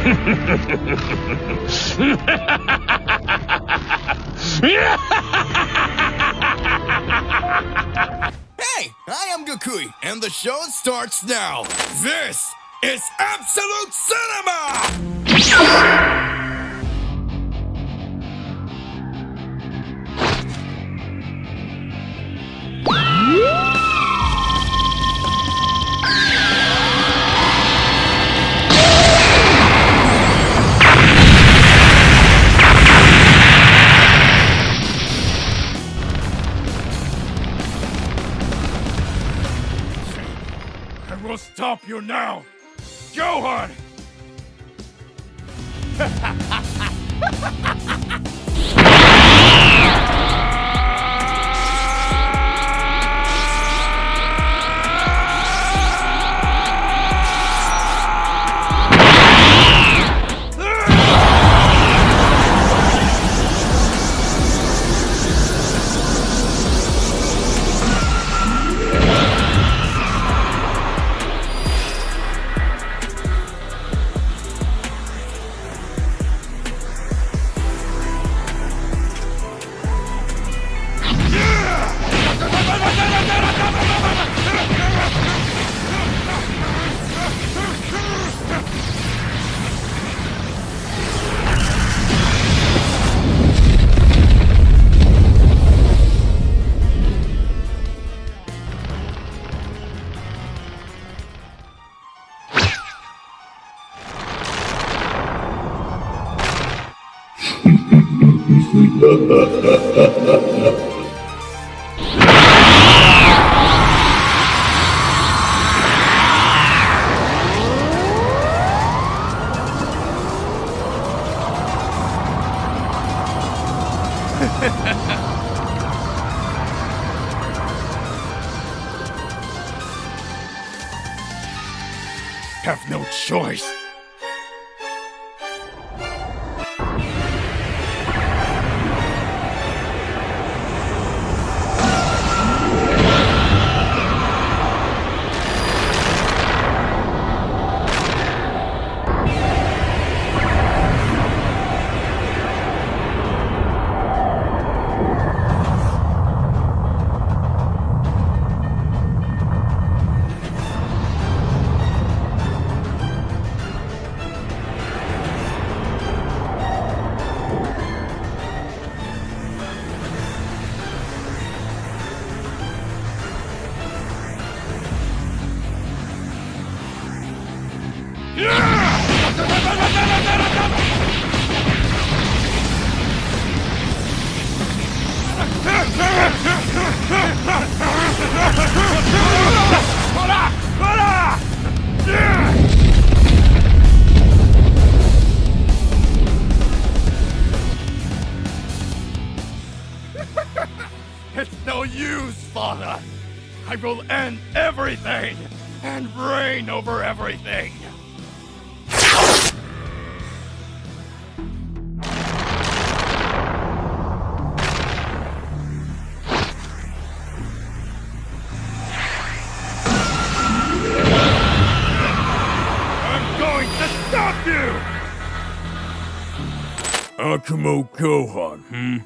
Hey, I am Gokui, and the show starts now. This is Absolute Cinema! I will stop you now! Gohan! Have no choice. It's no use, father. I will end everything and reign over everything. I'm going to stop you! Akumo Gohan,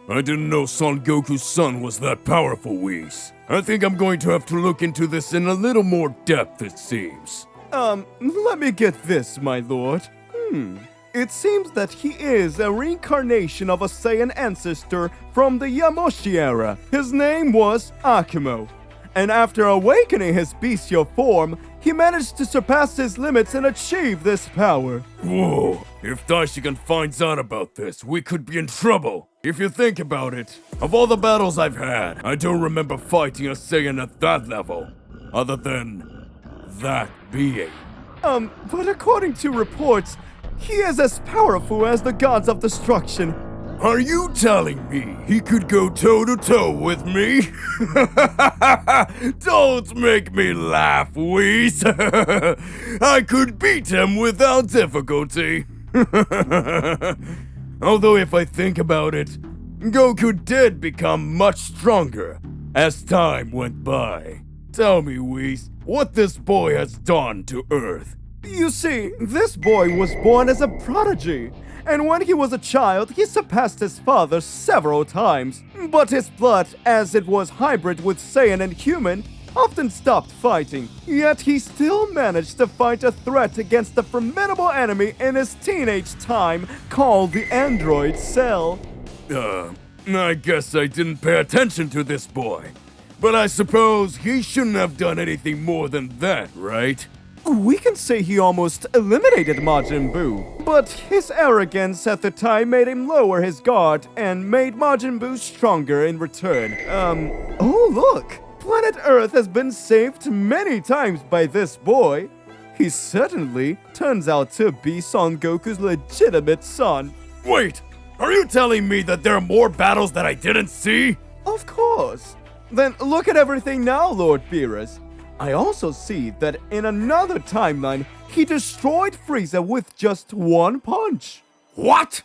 I didn't know Son Goku's son was that powerful, Whis. I think I'm going to have to look into this in a little more depth, it seems. Let me get this, my lord. It seems that he is a reincarnation of a Saiyan ancestor from the Yamoshi era. His name was Akumo. And after awakening his bestial form, he managed to surpass his limits and achieve this power. Whoa, if Daishigan finds out about this, we could be in trouble. If you think about it, of all the battles I've had, I don't remember fighting a Saiyan at that level, other than that being. But according to reports, he is as powerful as the gods of destruction. Are you telling me he could go toe-to-toe with me? Don't make me laugh, Whis. I could beat him without difficulty. Although if I think about it, Goku did become much stronger as time went by. Tell me, Whis, what this boy has done to Earth. You see, this boy was born as a prodigy, and when he was a child, he surpassed his father several times. But his blood, as it was hybrid with Saiyan and human, often stopped fighting. Yet he still managed to fight a threat against a formidable enemy in his teenage time called the android Cell. I guess I didn't pay attention to this boy. But I suppose he shouldn't have done anything more than that, right? We can say he almost eliminated Majin Buu, but his arrogance at the time made him lower his guard and made Majin Buu stronger in return. Oh look! Planet Earth has been saved many times by this boy. He certainly turns out to be Son Goku's legitimate son. Wait! Are you telling me that there are more battles that I didn't see? Of course. Then look at everything now, Lord Beerus. I also see that in another timeline, he destroyed Frieza with just one punch. What?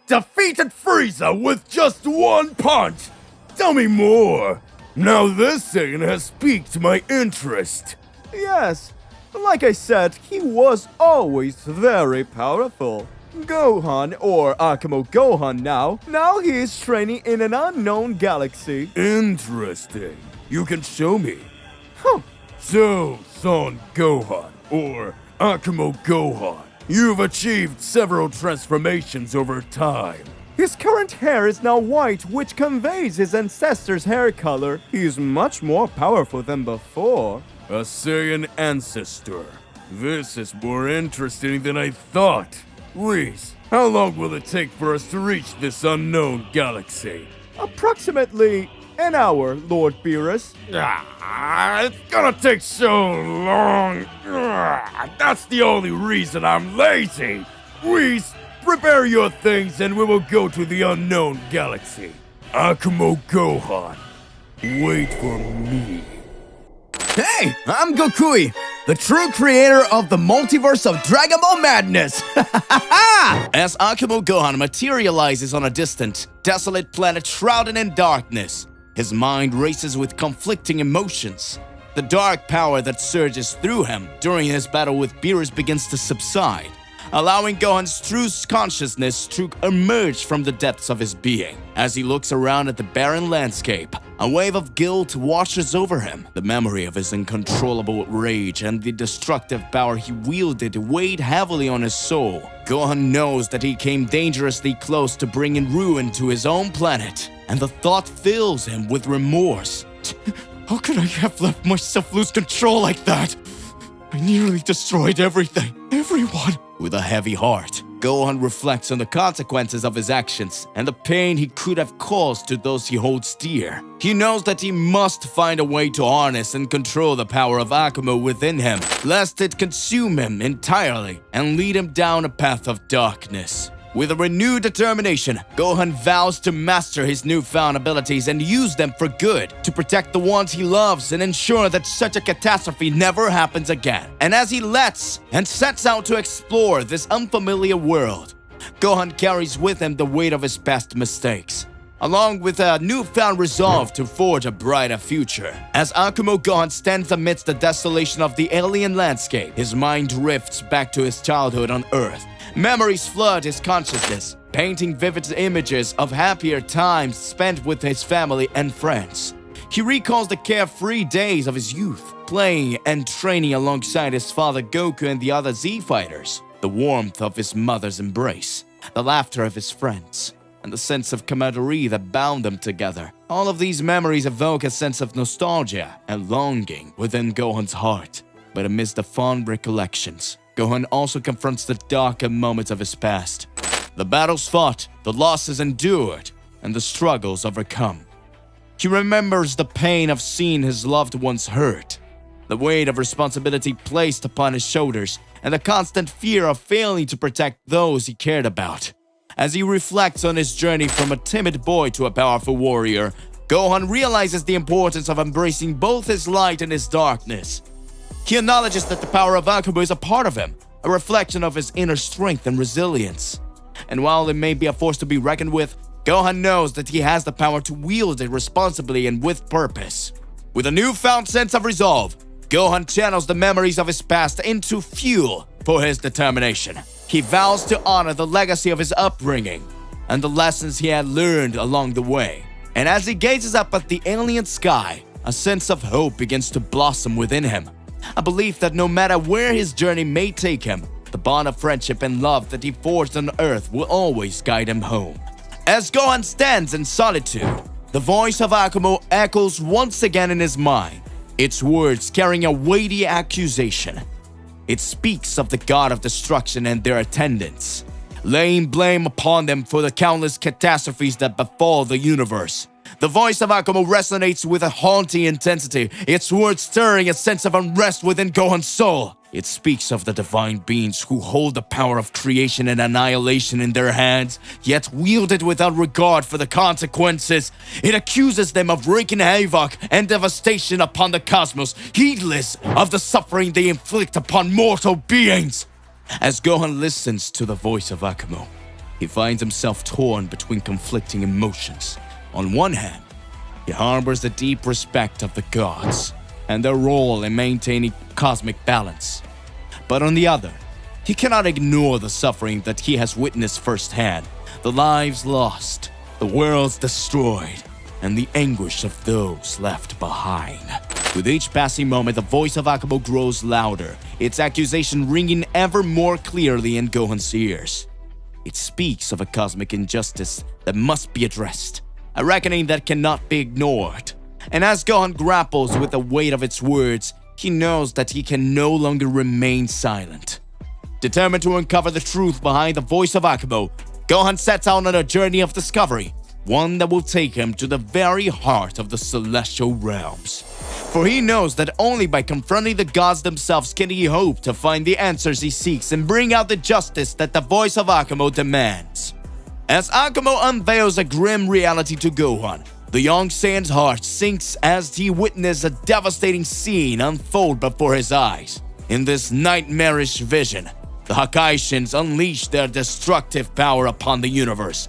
Defeated Frieza with just one punch? Tell me more. Now this Saiyan has piqued my interest. Yes, like I said, he was always very powerful. Gohan, or Akumo Gohan now he is training in an unknown galaxy. Interesting. You can show me. Huh. So, Son Gohan, or Akumo Gohan, you've achieved several transformations over time. His current hair is now white, which conveys his ancestors' hair color. He is much more powerful than before. A Saiyan ancestor. This is more interesting than I thought. Whis, how long will it take for us to reach this unknown galaxy? Approximately an hour, Lord Beerus. It's gonna take so long. That's the only reason I'm lazy. Whis, prepare your things and we will go to the unknown galaxy. Akumo Gohan, wait for me. Hey, I'm Gokui, the true creator of the multiverse of Dragon Ball Madness! As Akumo Gohan materializes on a distant, desolate planet shrouded in darkness, his mind races with conflicting emotions. The dark power that surges through him during his battle with Beerus begins to subside, allowing Gohan's true consciousness to emerge from the depths of his being. As he looks around at the barren landscape, a wave of guilt washes over him. The memory of his uncontrollable rage and the destructive power he wielded weighed heavily on his soul. Gohan knows that he came dangerously close to bringing ruin to his own planet, and the thought fills him with remorse. How could I have let myself lose control like that? I nearly destroyed everything, everyone. With a heavy heart, Gohan reflects on the consequences of his actions and the pain he could have caused to those he holds dear. He knows that he must find a way to harness and control the power of Akumo within him, lest it consume him entirely and lead him down a path of darkness. With a renewed determination, Gohan vows to master his newfound abilities and use them for good, to protect the ones he loves and ensure that such a catastrophe never happens again. And as he sets out to explore this unfamiliar world, Gohan carries with him the weight of his past mistakes, along with a newfound resolve to forge a brighter future. As Akumo Gohan stands amidst the desolation of the alien landscape, his mind drifts back to his childhood on Earth. Memories flood his consciousness, painting vivid images of happier times spent with his family and friends. He recalls the carefree days of his youth, playing and training alongside his father Goku and the other Z-Fighters, the warmth of his mother's embrace, the laughter of his friends, and the sense of camaraderie that bound them together. All of these memories evoke a sense of nostalgia and longing within Gohan's heart. But amidst the fond recollections, Gohan also confronts the darker moments of his past. The battles fought, the losses endured, and the struggles overcome. He remembers the pain of seeing his loved ones hurt, the weight of responsibility placed upon his shoulders, and the constant fear of failing to protect those he cared about. As he reflects on his journey from a timid boy to a powerful warrior, Gohan realizes the importance of embracing both his light and his darkness. He acknowledges that the power of Akumo is a part of him, a reflection of his inner strength and resilience. And while it may be a force to be reckoned with, Gohan knows that he has the power to wield it responsibly and with purpose. With a newfound sense of resolve, Gohan channels the memories of his past into fuel for his determination. He vows to honor the legacy of his upbringing and the lessons he had learned along the way. And as he gazes up at the alien sky, a sense of hope begins to blossom within him. A belief that no matter where his journey may take him, the bond of friendship and love that he forged on Earth will always guide him home. As Gohan stands in solitude, the voice of Akumo echoes once again in his mind, its words carrying a weighty accusation. It speaks of the god of destruction and their attendants, laying blame upon them for the countless catastrophes that befall the universe. The voice of Akumo resonates with a haunting intensity, its words stirring a sense of unrest within Gohan's soul. It speaks of the divine beings who hold the power of creation and annihilation in their hands, yet wield it without regard for the consequences. It accuses them of wreaking havoc and devastation upon the cosmos, heedless of the suffering they inflict upon mortal beings. As Gohan listens to the voice of Akumo, he finds himself torn between conflicting emotions. On one hand, he harbors the deep respect of the gods and their role in maintaining cosmic balance. But on the other, he cannot ignore the suffering that he has witnessed firsthand, the lives lost, the worlds destroyed, and the anguish of those left behind. With each passing moment, the voice of Akumo grows louder, its accusation ringing ever more clearly in Gohan's ears. It speaks of a cosmic injustice that must be addressed, a reckoning that cannot be ignored. And as Gohan grapples with the weight of its words, he knows that he can no longer remain silent. Determined to uncover the truth behind the voice of Akumo, Gohan sets out on a journey of discovery, one that will take him to the very heart of the celestial realms. For he knows that only by confronting the gods themselves can he hope to find the answers he seeks and bring out the justice that the voice of Akumo demands. As Akumo unveils a grim reality to Gohan, the young Saiyan's heart sinks as he witnesses a devastating scene unfold before his eyes. In this nightmarish vision, the Hakaishins unleash their destructive power upon the universe.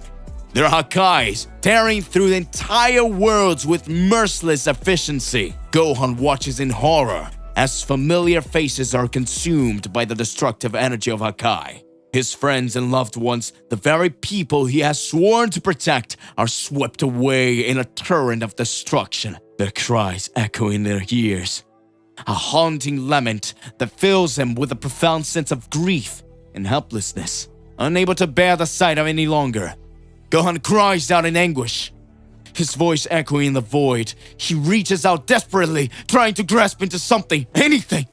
Their Hakais tearing through the entire worlds with merciless efficiency. Gohan watches in horror as familiar faces are consumed by the destructive energy of Hakai. His friends and loved ones, the very people he has sworn to protect, are swept away in a torrent of destruction, their cries echo in their ears. A haunting lament that fills him with a profound sense of grief and helplessness. Unable to bear the sight of any longer, Gohan cries out in anguish. His voice echoing in the void, he reaches out desperately, trying to grasp into something, anything,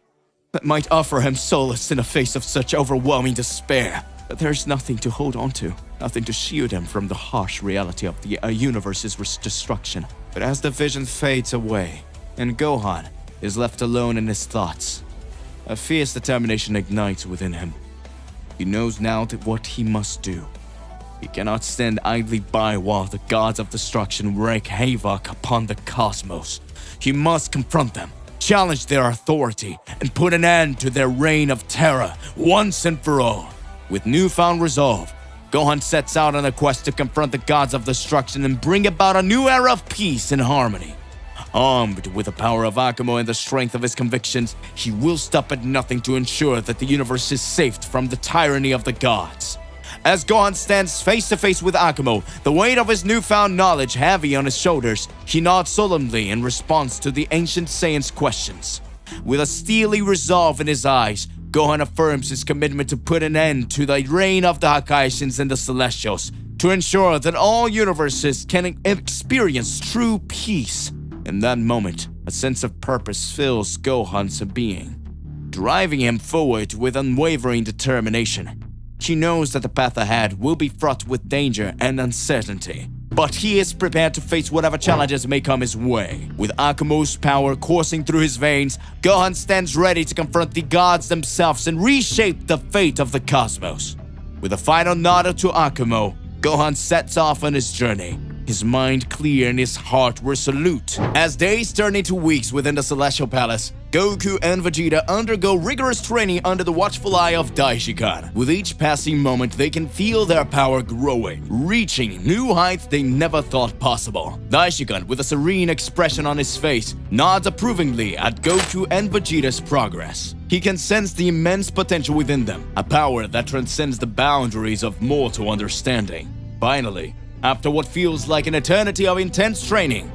that might offer him solace in the face of such overwhelming despair. But there's nothing to hold on to, nothing to shield him from the harsh reality of the universe's destruction. But as the vision fades away, and Gohan is left alone in his thoughts, a fierce determination ignites within him. He knows now what he must do. He cannot stand idly by while the gods of destruction wreak havoc upon the cosmos. He must confront them, challenge their authority, and put an end to their reign of terror once and for all. With newfound resolve, Gohan sets out on a quest to confront the gods of destruction and bring about a new era of peace and harmony. Armed with the power of Akumo and the strength of his convictions, he will stop at nothing to ensure that the universe is saved from the tyranny of the gods. As Gohan stands face to face with Akumo, the weight of his newfound knowledge heavy on his shoulders, he nods solemnly in response to the ancient Saiyan's questions. With a steely resolve in his eyes, Gohan affirms his commitment to put an end to the reign of the Hakaishins and the Celestials, to ensure that all universes can experience true peace. In that moment, a sense of purpose fills Gohan's being, driving him forward with unwavering determination. He knows that the path ahead will be fraught with danger and uncertainty, but he is prepared to face whatever challenges may come his way. With Akumo's power coursing through his veins, Gohan stands ready to confront the gods themselves and reshape the fate of the cosmos. With a final nod to Akumo, Gohan sets off on his journey, his mind clear and his heart resolute. As days turn into weeks within the Celestial Palace, Goku and Vegeta undergo rigorous training under the watchful eye of Daishikan. With each passing moment, they can feel their power growing, reaching new heights they never thought possible. Daishikan, with a serene expression on his face, nods approvingly at Goku and Vegeta's progress. He can sense the immense potential within them, a power that transcends the boundaries of mortal understanding. Finally, after what feels like an eternity of intense training,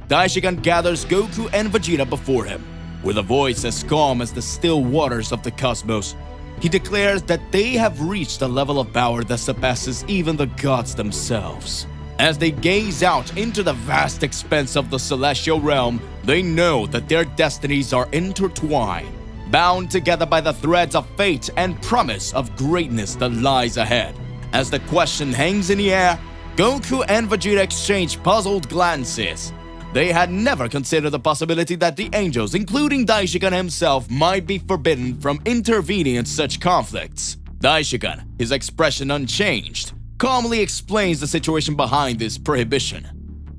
Daishikan gathers Goku and Vegeta before him. With a voice as calm as the still waters of the cosmos, he declares that they have reached a level of power that surpasses even the gods themselves. As they gaze out into the vast expanse of the celestial realm, they know that their destinies are intertwined, bound together by the threads of fate and promise of greatness that lies ahead. As the question hangs in the air, Goku and Vegeta exchange puzzled glances. They had never considered the possibility that the angels, including Daishikan himself, might be forbidden from intervening in such conflicts. Daishikan, his expression unchanged, calmly explains the situation behind this prohibition.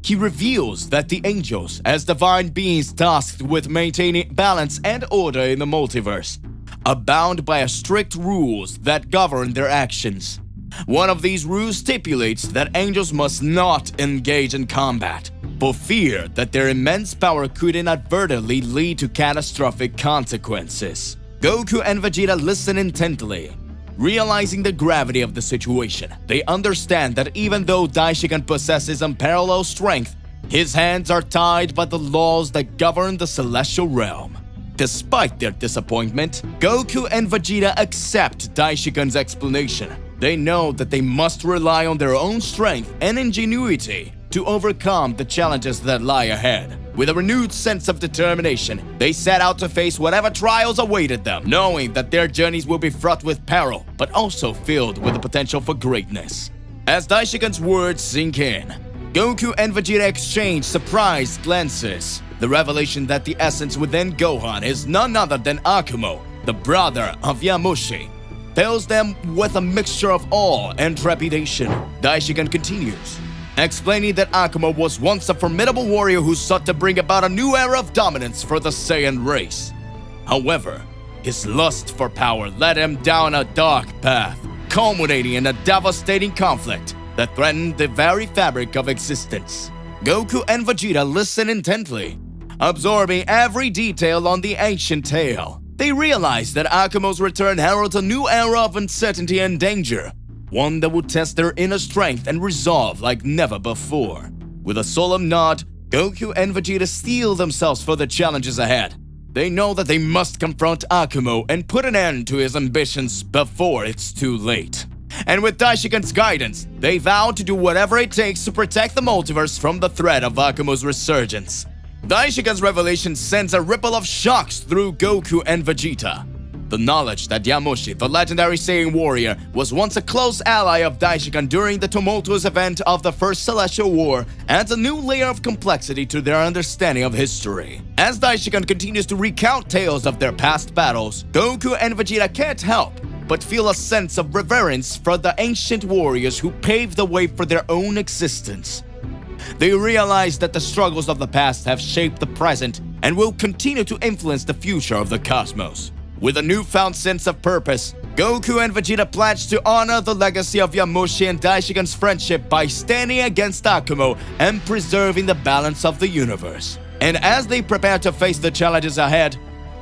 He reveals that the angels, as divine beings tasked with maintaining balance and order in the multiverse, are bound by strict rules that govern their actions. One of these rules stipulates that angels must not engage in combat, for fear that their immense power could inadvertently lead to catastrophic consequences. Goku and Vegeta listen intently. Realizing the gravity of the situation, they understand that even though Daishikan possesses unparalleled strength, his hands are tied by the laws that govern the celestial realm. Despite their disappointment, Goku and Vegeta accept Daishikan's explanation. They know that they must rely on their own strength and ingenuity to overcome the challenges that lie ahead. With a renewed sense of determination, they set out to face whatever trials awaited them, knowing that their journeys will be fraught with peril, but also filled with the potential for greatness. As Daishikan's words sink in, Goku and Vegeta exchange surprised glances. The revelation that the essence within Gohan is none other than Akumo, the brother of Yamushi, fills them with a mixture of awe and trepidation. Daishikan continues, explaining that Akumo was once a formidable warrior who sought to bring about a new era of dominance for the Saiyan race. However, his lust for power led him down a dark path, culminating in a devastating conflict that threatened the very fabric of existence. Goku and Vegeta listen intently, absorbing every detail on the ancient tale. They realize that Akumo's return heralds a new era of uncertainty and danger, one that would test their inner strength and resolve like never before. With a solemn nod, Goku and Vegeta steel themselves for the challenges ahead. They know that they must confront Akumo and put an end to his ambitions before it's too late. And with Daishikan's guidance, they vow to do whatever it takes to protect the multiverse from the threat of Akumo's resurgence. Daishikan's revelation sends a ripple of shocks through Goku and Vegeta. The knowledge that Yamushi, the legendary Saiyan warrior, was once a close ally of Daishikan during the tumultuous event of the First Celestial War adds a new layer of complexity to their understanding of history. As Daishikan continues to recount tales of their past battles, Goku and Vegeta can't help but feel a sense of reverence for the ancient warriors who paved the way for their own existence. They realize that the struggles of the past have shaped the present and will continue to influence the future of the cosmos. With a newfound sense of purpose, Goku and Vegeta pledge to honor the legacy of Yamushi and Daishikan's friendship by standing against Akumo and preserving the balance of the universe. And as they prepare to face the challenges ahead,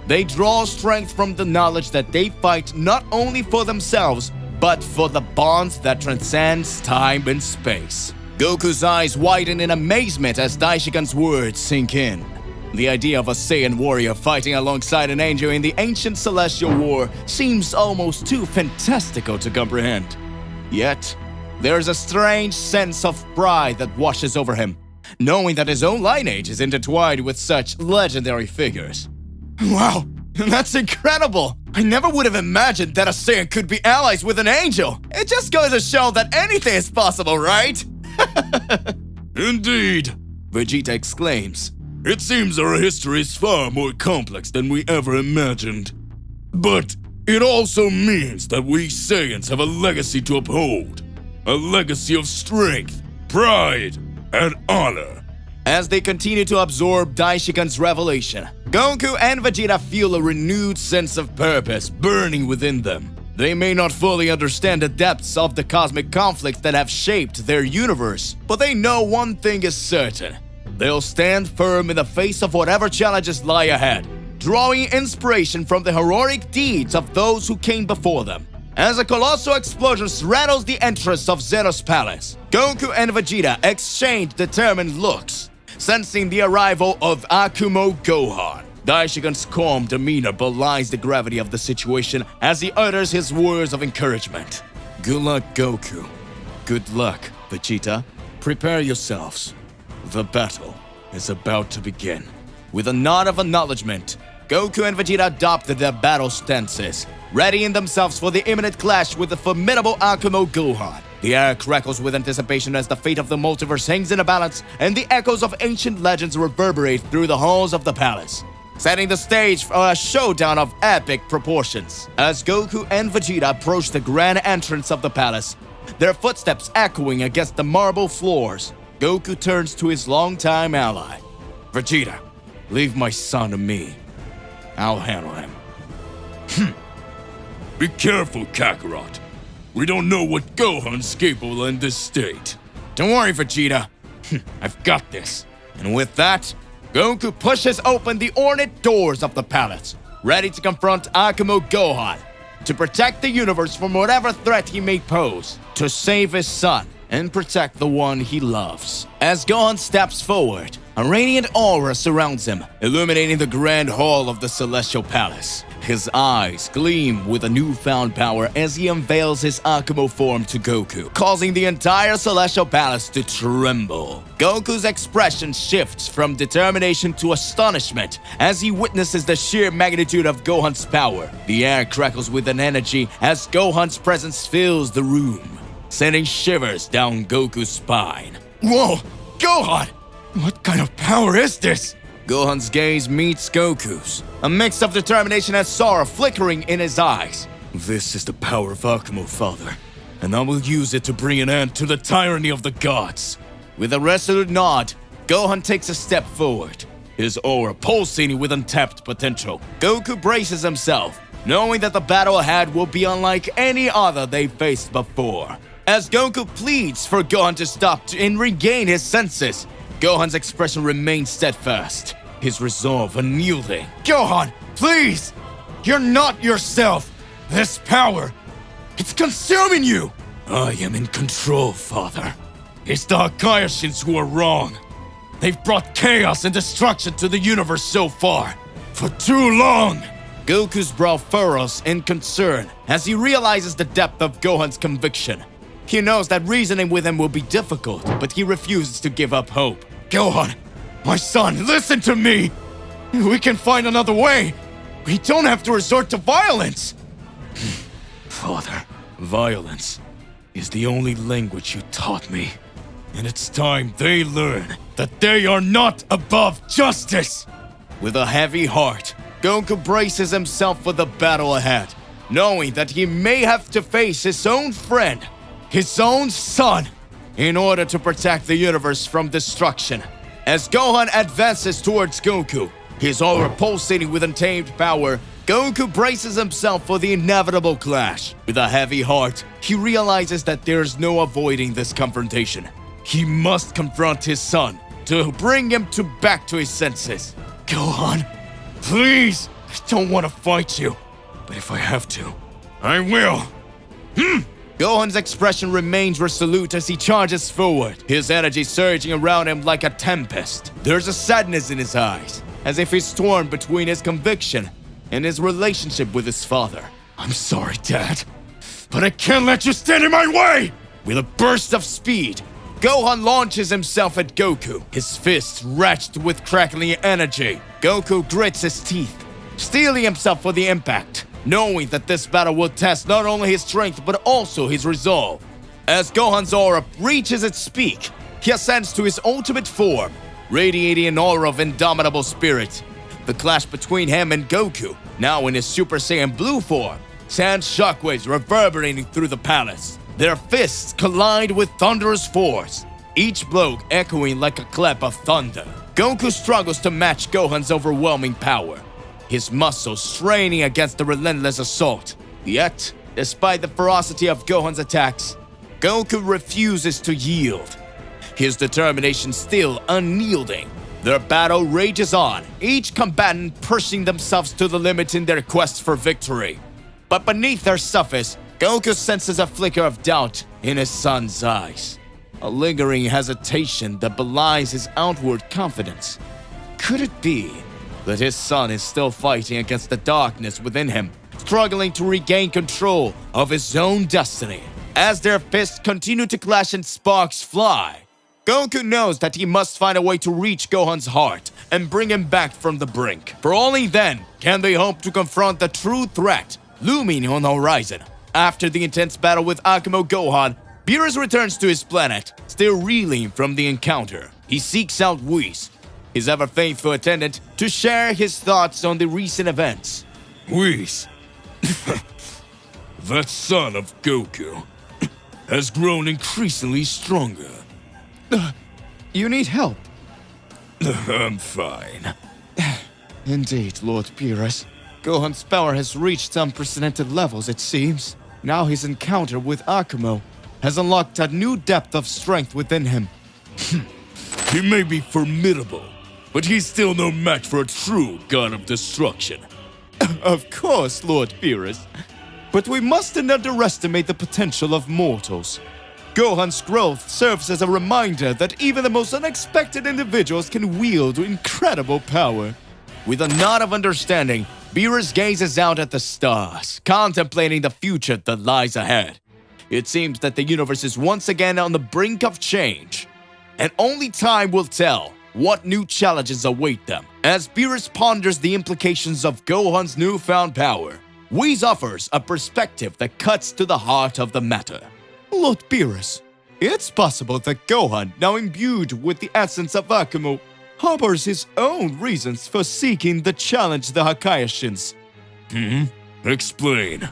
they draw strength from the knowledge that they fight not only for themselves, but for the bonds that transcends time and space. Goku's eyes widen in amazement as Daishikan's words sink in. The idea of a Saiyan warrior fighting alongside an angel in the ancient celestial war seems almost too fantastical to comprehend. Yet, there's a strange sense of pride that washes over him, knowing that his own lineage is intertwined with such legendary figures. Wow, that's incredible! I never would have imagined that a Saiyan could be allies with an angel! It just goes to show that anything is possible, right? Indeed, Vegeta exclaims. it seems our history is far more complex than we ever imagined. But it also means that we Saiyans have a legacy to uphold. A legacy of strength, pride, and honor. As they continue to absorb Daishikan's revelation, Goku and Vegeta feel a renewed sense of purpose burning within them. They may not fully understand the depths of the cosmic conflicts that have shaped their universe, but they know one thing is certain. They'll stand firm in the face of whatever challenges lie ahead, drawing inspiration from the heroic deeds of those who came before them. As a colossal explosion rattles the entrance of Zeno's palace, Goku and Vegeta exchange determined looks, sensing the arrival of Akumo Gohan. Daishikan's calm demeanor belies the gravity of the situation as he utters his words of encouragement. Good luck, Goku. Good luck, Vegeta. Prepare yourselves. The battle is about to begin. With a nod of acknowledgement, Goku and Vegeta adopted their battle stances, readying themselves for the imminent clash with the formidable Akumo Gohan. The air crackles with anticipation as the fate of the multiverse hangs in a balance, and the echoes of ancient legends reverberate through the halls of the palace, setting the stage for a showdown of epic proportions. As Goku and Vegeta approach the grand entrance of the palace, their footsteps echoing against the marble floors, Goku turns to his longtime ally. Vegeta, leave my son to me. I'll handle him. Be careful, Kakarot. We don't know what Gohan's capable in this state. Don't worry, Vegeta. I've got this. And with that, Goku pushes open the ornate doors of the palace, ready to confront Akumo Gohan, to protect the universe from whatever threat he may pose, to save his son, and protect the one he loves. As Gohan steps forward, a radiant aura surrounds him, illuminating the grand hall of the Celestial Palace. His eyes gleam with a newfound power as he unveils his Akumo form to Goku, causing the entire Celestial Palace to tremble. Goku's expression shifts from determination to astonishment as he witnesses the sheer magnitude of Gohan's power. The air crackles with an energy as Gohan's presence fills the room, sending shivers down Goku's spine. Whoa! Gohan! What kind of power is this? Gohan's gaze meets Goku's, a mix of determination and sorrow flickering in his eyes. This is the power of Akumo, Father, and I will use it to bring an end to the tyranny of the gods. With a resolute nod, Gohan takes a step forward, his aura pulsating with untapped potential. Goku braces himself, knowing that the battle ahead will be unlike any other they faced before. As Goku pleads for Gohan to stop and regain his senses, Gohan's expression remains steadfast, his resolve unyielding. Gohan, please! You're not yourself! This power, it's consuming you! I am in control, Father. It's the Hakayashins who are wrong. They've brought chaos and destruction to the universe so far, for too long! Goku's brow furrows in concern as he realizes the depth of Gohan's conviction. He knows that reasoning with him will be difficult, but he refuses to give up hope. Gohan, my son, listen to me! We can find another way! We don't have to resort to violence! Father, violence is the only language you taught me. And it's time they learn that they are not above justice! With a heavy heart, Goku braces himself for the battle ahead, knowing that he may have to face his own friend, his own son, in order to protect the universe from destruction. As Gohan advances towards Goku, his aura pulsating with untamed power, Goku braces himself for the inevitable clash. With a heavy heart, he realizes that there's no avoiding this confrontation. He must confront his son to bring him back to his senses. Gohan, please! I don't want to fight you, but if I have to, I will. Gohan's expression remains resolute as he charges forward, his energy surging around him like a tempest. There's a sadness in his eyes, as if he's torn between his conviction and his relationship with his father. I'm sorry, Dad, but I can't let you stand in my way! With a burst of speed, Gohan launches himself at Goku, his fists wretched with crackling energy. Goku grits his teeth, steeling himself for the impact, knowing that this battle will test not only his strength but also his resolve. As Gohan's aura reaches its peak, he ascends to his ultimate form, radiating an aura of indomitable spirit. The clash between him and Goku, now in his Super Saiyan Blue form, sends shockwaves reverberating through the palace. Their fists collide with thunderous force, each blow echoing like a clap of thunder. Goku struggles to match Gohan's overwhelming power, his muscles straining against the relentless assault. Yet, despite the ferocity of Gohan's attacks, Goku refuses to yield, his determination still unyielding. Their battle rages on, each combatant pushing themselves to the limit in their quest for victory. But beneath their surface, Goku senses a flicker of doubt in his son's eyes, a lingering hesitation that belies his outward confidence. Could it be that his son is still fighting against the darkness within him, struggling to regain control of his own destiny? As their fists continue to clash and sparks fly, Goku knows that he must find a way to reach Gohan's heart and bring him back from the brink. For only then can they hope to confront the true threat looming on the horizon. After the intense battle with Akumo Gohan, Beerus returns to his planet, still reeling from the encounter. He seeks out Whis, his ever-faithful attendant, to share his thoughts on the recent events. Whis, that son of Goku, has grown increasingly stronger. You need help. I'm fine. Indeed, Lord Beerus. Gohan's power has reached unprecedented levels, it seems. Now his encounter with Akumo has unlocked a new depth of strength within him. He may be formidable, but he's still no match for a true god of destruction. Of course, Lord Beerus. But we mustn't underestimate the potential of mortals. Gohan's growth serves as a reminder that even the most unexpected individuals can wield incredible power. With a nod of understanding, Beerus gazes out at the stars, contemplating the future that lies ahead. It seems that the universe is once again on the brink of change, and only time will tell what new challenges await them. As Beerus ponders the implications of Gohan's newfound power, Whis offers a perspective that cuts to the heart of the matter. Lord Beerus, it's possible that Gohan, now imbued with the essence of Akumo, harbors his own reasons for seeking to challenge the Hakayashins. Explain.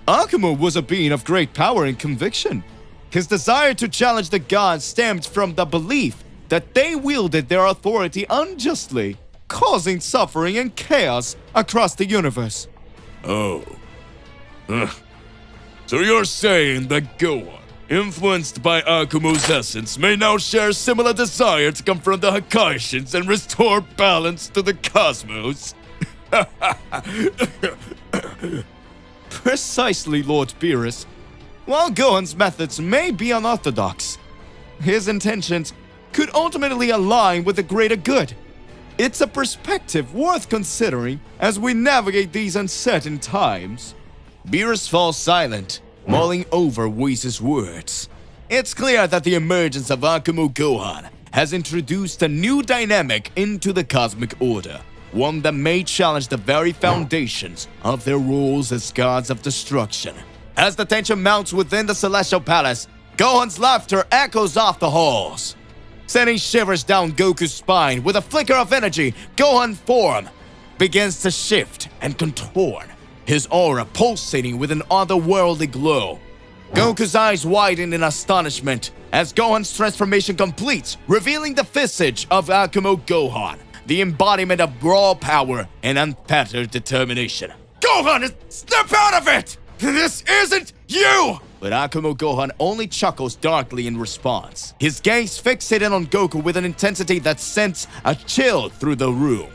Akumo was a being of great power and conviction. His desire to challenge the gods stemmed from the belief that they wielded their authority unjustly, causing suffering and chaos across the universe. Oh. So you're saying that Gohan, influenced by Akumo's essence, may now share a similar desire to confront the Hakayashins and restore balance to the cosmos? Precisely, Lord Beerus. While Gohan's methods may be unorthodox, his intentions could ultimately align with the greater good. It's a perspective worth considering as we navigate these uncertain times. Beerus falls silent, mulling over Whis' words. It's clear that the emergence of Akumo Gohan has introduced a new dynamic into the cosmic order, one that may challenge the very foundations of their roles as gods of destruction. As the tension mounts within the Celestial Palace, Gohan's laughter echoes off the halls, sending shivers down Goku's spine. With a flicker of energy, Gohan's form begins to shift and contort, his aura pulsating with an otherworldly glow. Goku's eyes widen in astonishment as Gohan's transformation completes, revealing the visage of Akumo Gohan, the embodiment of raw power and unfettered determination. Gohan, snap out of it! This isn't you! But Akumo Gohan only chuckles darkly in response, his gaze fixated on Goku with an intensity that sends a chill through the room.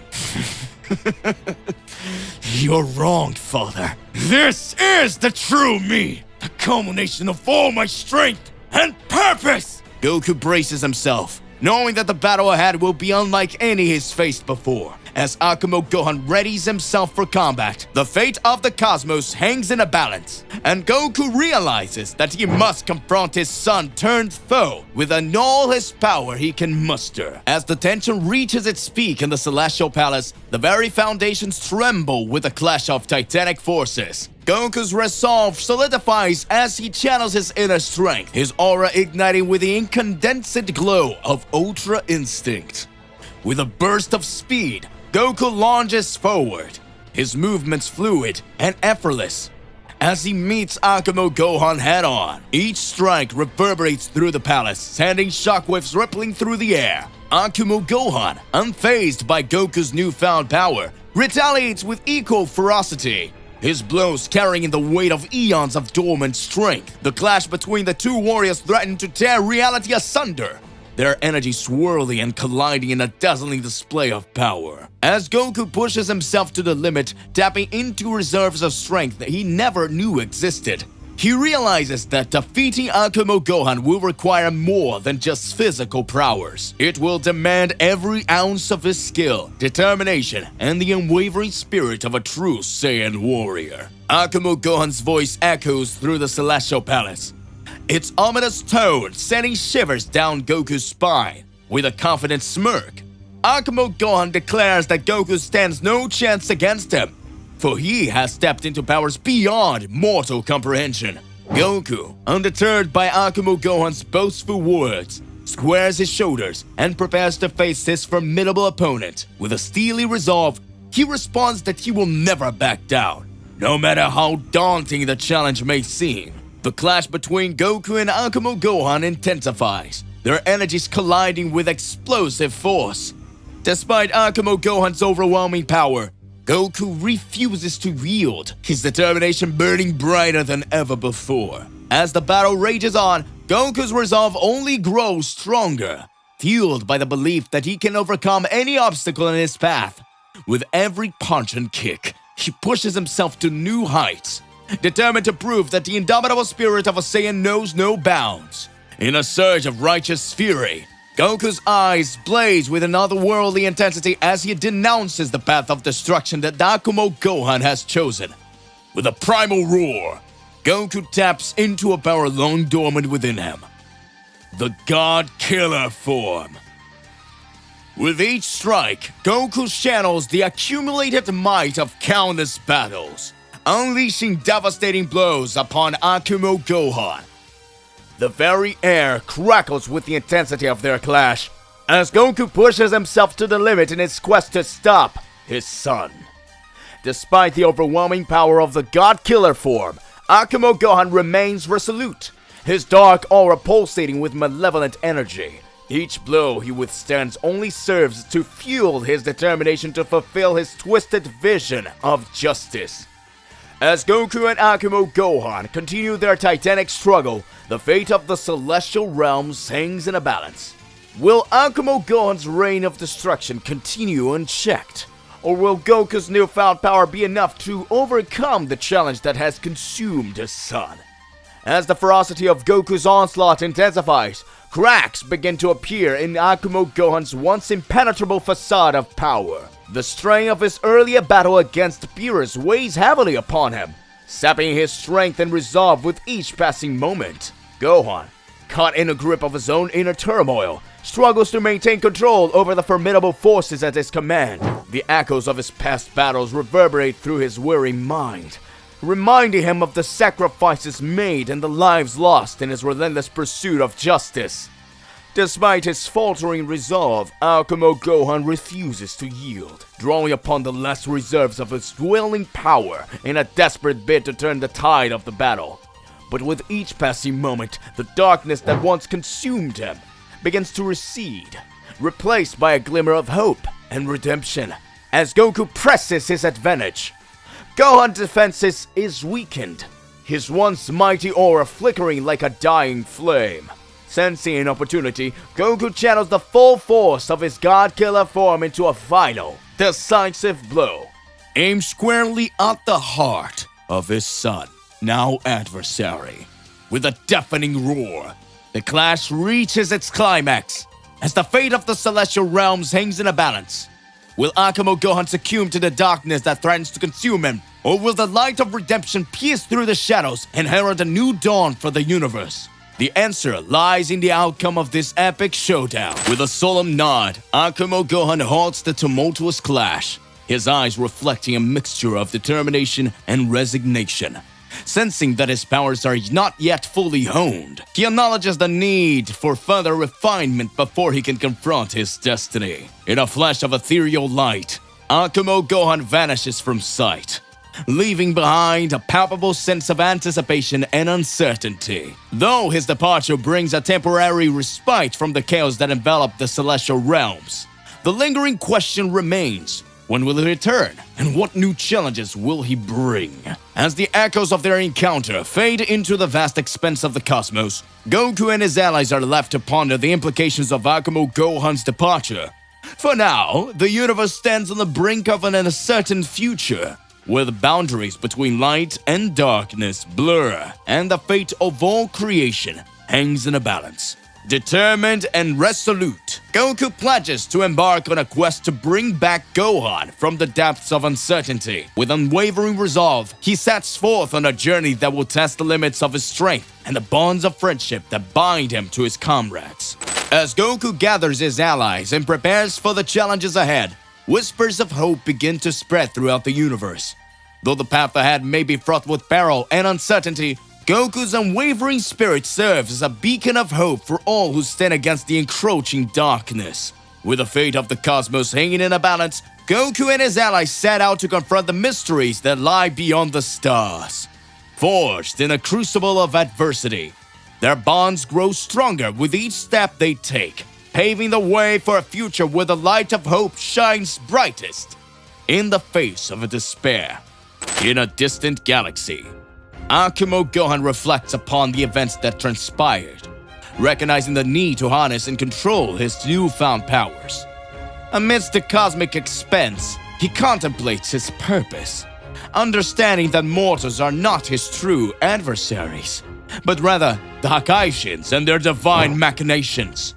You're wrong, father. This is the true me, the culmination of all my strength and purpose! Goku braces himself, knowing that the battle ahead will be unlike any he's faced before. As Akumo Gohan readies himself for combat, the fate of the cosmos hangs in a balance, and Goku realizes that he must confront his son-turned-foe with all his power he can muster. As the tension reaches its peak in the Celestial Palace, the very foundations tremble with a clash of titanic forces. Goku's resolve solidifies as he channels his inner strength, his aura igniting with the incandescent glow of Ultra Instinct. With a burst of speed, Goku lunges forward, his movements fluid and effortless, as he meets Akumo Gohan head-on. Each strike reverberates through the palace, sending shockwaves rippling through the air. Akumo Gohan, unfazed by Goku's newfound power, retaliates with equal ferocity. His blows carrying the weight of eons of dormant strength. The clash between the two warriors threatened to tear reality asunder, their energy swirling and colliding in a dazzling display of power. As Goku pushes himself to the limit, tapping into reserves of strength that he never knew existed, he realizes that defeating Akumo Gohan will require more than just physical prowess. It will demand every ounce of his skill, determination, and the unwavering spirit of a true Saiyan warrior. Akumo Gohan's voice echoes through the Celestial Palace, its ominous tone sending shivers down Goku's spine. With a confident smirk, Akumo Gohan declares that Goku stands no chance against him, for he has stepped into powers beyond mortal comprehension. Goku, undeterred by Akumo Gohan's boastful words, squares his shoulders and prepares to face his formidable opponent. With a steely resolve, he responds that he will never back down, no matter how daunting the challenge may seem. The clash between Goku and Akumo Gohan intensifies, their energies colliding with explosive force. Despite Akumo Gohan's overwhelming power, Goku refuses to yield, his determination burning brighter than ever before. As the battle rages on, Goku's resolve only grows stronger, fueled by the belief that he can overcome any obstacle in his path. With every punch and kick, he pushes himself to new heights, determined to prove that the indomitable spirit of a Saiyan knows no bounds. In a surge of righteous fury, Goku's eyes blaze with an otherworldly intensity as he denounces the path of destruction that Akumo Gohan has chosen. With a primal roar, Goku taps into a power long dormant within him, the God Killer form. With each strike, Goku channels the accumulated might of countless battles, unleashing devastating blows upon Akumo Gohan. The very air crackles with the intensity of their clash, as Goku pushes himself to the limit in his quest to stop his son. Despite the overwhelming power of the God Killer form, Akumo Gohan remains resolute, his dark aura pulsating with malevolent energy. Each blow he withstands only serves to fuel his determination to fulfill his twisted vision of justice. As Goku and Akumo Gohan continue their titanic struggle, the fate of the celestial realms hangs in a balance. Will Akumo Gohan's reign of destruction continue unchecked? Or will Goku's newfound power be enough to overcome the challenge that has consumed his son? As the ferocity of Goku's onslaught intensifies, cracks begin to appear in Akumo Gohan's once impenetrable facade of power. The strain of his earlier battle against Beerus weighs heavily upon him, sapping his strength and resolve with each passing moment. Gohan, caught in a grip of his own inner turmoil, struggles to maintain control over the formidable forces at his command. The echoes of his past battles reverberate through his weary mind, reminding him of the sacrifices made and the lives lost in his relentless pursuit of justice. Despite his faltering resolve, Akumo Gohan refuses to yield, drawing upon the last reserves of his dwindling power in a desperate bid to turn the tide of the battle. But with each passing moment, the darkness that once consumed him begins to recede, replaced by a glimmer of hope and redemption. As Goku presses his advantage, Gohan's defenses is weakened, his once mighty aura flickering like a dying flame. Sensing an opportunity, Goku channels the full force of his God Killer form into a final, decisive blow, aimed squarely at the heart of his son, now adversary. With a deafening roar, the clash reaches its climax, as the fate of the celestial realms hangs in a balance. Will Akumo Gohan succumb to the darkness that threatens to consume him, or will the light of redemption pierce through the shadows and herald a new dawn for the universe? The answer lies in the outcome of this epic showdown. With a solemn nod, Akumo Gohan halts the tumultuous clash, his eyes reflecting a mixture of determination and resignation. Sensing that his powers are not yet fully honed, he acknowledges the need for further refinement before he can confront his destiny. In a flash of ethereal light, Akumo Gohan vanishes from sight, leaving behind a palpable sense of anticipation and uncertainty. Though his departure brings a temporary respite from the chaos that enveloped the celestial realms, the lingering question remains: when will he return, and what new challenges will he bring? As the echoes of their encounter fade into the vast expanse of the cosmos, Goku and his allies are left to ponder the implications of Akumo Gohan's departure. For now, the universe stands on the brink of an uncertain future, where the boundaries between light and darkness blur, and the fate of all creation hangs in a balance. Determined and resolute, Goku pledges to embark on a quest to bring back Gohan from the depths of uncertainty. With unwavering resolve, he sets forth on a journey that will test the limits of his strength and the bonds of friendship that bind him to his comrades. As Goku gathers his allies and prepares for the challenges ahead, whispers of hope begin to spread throughout the universe. Though the path ahead may be fraught with peril and uncertainty, Goku's unwavering spirit serves as a beacon of hope for all who stand against the encroaching darkness. With the fate of the cosmos hanging in a balance, Goku and his allies set out to confront the mysteries that lie beyond the stars. Forged in a crucible of adversity, their bonds grow stronger with each step they take, paving the way for a future where the light of hope shines brightest in the face of despair. In a distant galaxy, Akumo Gohan reflects upon the events that transpired, recognizing the need to harness and control his newfound powers. Amidst the cosmic expanse, he contemplates his purpose, understanding that mortals are not his true adversaries, but rather the Hakaishins and their divine machinations.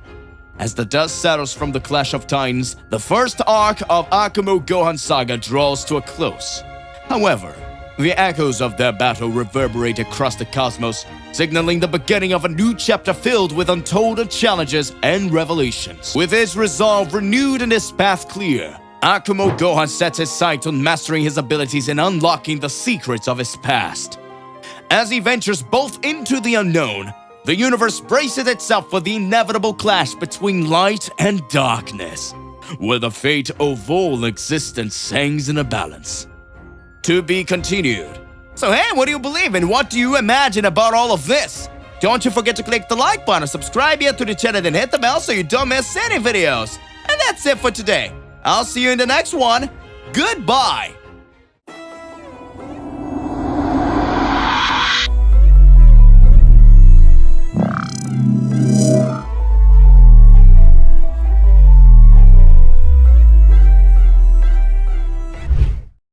As the dust settles from the Clash of Titans, the first arc of Akumo Gohan Saga draws to a close. However, the echoes of their battle reverberate across the cosmos, signaling the beginning of a new chapter filled with untold challenges and revelations. With his resolve renewed and his path clear, Akumo Gohan sets his sight on mastering his abilities and unlocking the secrets of his past. As he ventures both into the unknown, the universe braces itself for the inevitable clash between light and darkness, where the fate of all existence hangs in a balance. To be continued. So hey, what do you believe in? What do you imagine about all of this? Don't you forget to click the like button, subscribe here to the channel, and hit the bell so you don't miss any videos. And that's it for today. I'll see you in the next one. Goodbye.